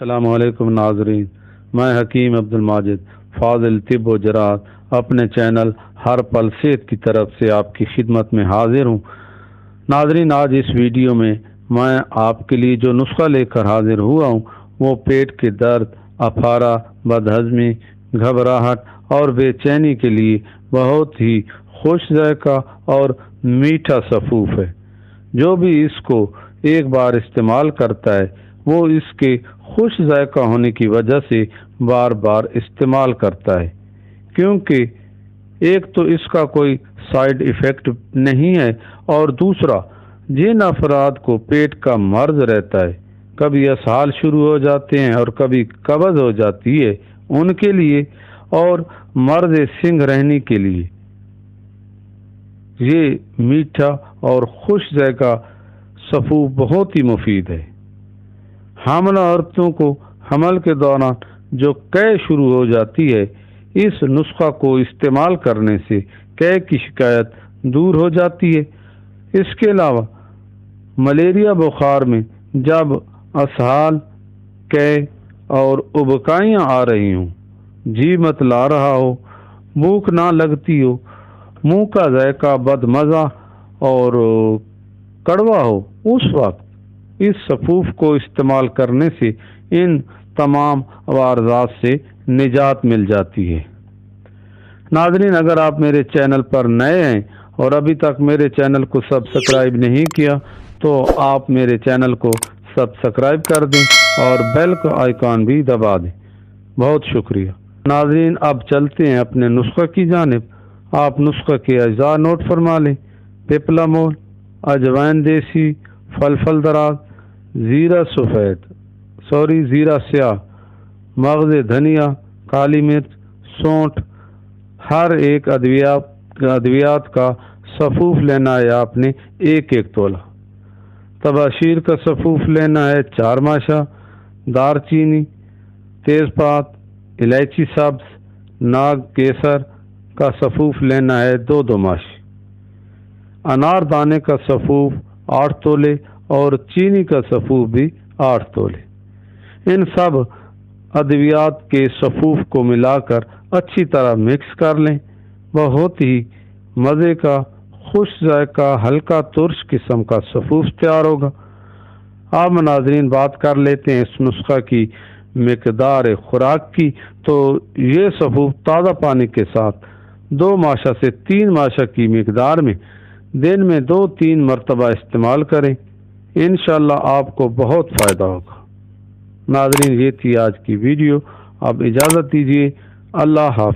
السلام علیکم ناظرین، میں حکیم عبدالماجد فاضل طب و جراحت اپنے چینل ہر پل صحت کی طرف سے آپ کی خدمت میں حاضر ہوں۔ ناظرین، آج اس ویڈیو میں آپ کے لیے جو نسخہ لے کر حاضر ہوا ہوں وہ پیٹ کے درد، افارہ، بدہضمی، گھبراہٹ اور بے چینی کے لیے بہت ہی خوش ذائقہ اور میٹھا سفوف ہے۔ جو بھی اس کو ایک بار استعمال کرتا ہے وہ اس کے خوش ذائقہ ہونے کی وجہ سے بار بار استعمال کرتا ہے، کیونکہ ایک تو اس کا کوئی سائیڈ ایفیکٹ نہیں ہے، اور دوسرا جن افراد کو پیٹ کا مرض رہتا ہے، کبھی اسہال شروع ہو جاتے ہیں اور کبھی قبض ہو جاتی ہے، ان کے لیے اور مرض سنگ رہنے کے لیے یہ میٹھا اور خوش ذائقہ سفوف بہت ہی مفید ہے۔ حاملہ عورتوں کو حمل کے دوران جو قے شروع ہو جاتی ہے، اس نسخہ کو استعمال کرنے سے قے کی شکایت دور ہو جاتی ہے۔ اس کے علاوہ ملیریا بخار میں جب اسہال، قے اور ابکائیاں آ رہی ہوں، جی مت لا رہا ہو، بھوک نہ لگتی ہو، منہ کا ذائقہ بد مزہ اور کڑوا ہو، اس وقت اس سفوف کو استعمال کرنے سے ان تمام عوارضات سے نجات مل جاتی ہے۔ ناظرین، اگر آپ میرے چینل پر نئے ہیں اور ابھی تک میرے چینل کو سبسکرائب نہیں کیا تو آپ میرے چینل کو سبسکرائب کر دیں اور بیل کا آئیکن بھی دبا دیں۔ بہت شکریہ۔ ناظرین، اب چلتے ہیں اپنے نسخہ کی جانب۔ آپ نسخہ کے اجزاء نوٹ فرما لیں۔ پیپلامول، اجوائن دیسی، فلفل دراز، زیرہ سیاہ، مغز دھنیا، کالی مرچ، سونٹ۔ ہر ایک ادویات کا سفوف لینا ہے آپ نے ایک تولہ۔ تباشیر کا سفوف لینا ہے 4 ماشا۔ دار چینی، تیز پات، الائچی سبز، ناگ کیسر کا سفوف لینا ہے 2 ماشی۔ انار دانے کا سفوف 8 تولے اور چینی کا سفوف بھی 8 تولے۔ ان سب ادویات کے سفوف کو ملا کر اچھی طرح مکس کر لیں۔ بہت ہی مزے کا خوش ذائقہ ہلکا ترش قسم کا سفوف تیار ہوگا۔ اب ناظرین، بات کر لیتے ہیں اس نسخہ کی مقدار خوراک کی۔ تو یہ سفوف تازہ پانی کے ساتھ 2 ماشا سے 3 ماشا کی مقدار میں دن میں 2-3 مرتبہ استعمال کریں۔ انشاءاللہ آپ کو بہت فائدہ ہوگا۔ ناظرین، یہ تھی آج کی ویڈیو۔ اب اجازت دیجیے۔ اللہ حافظ۔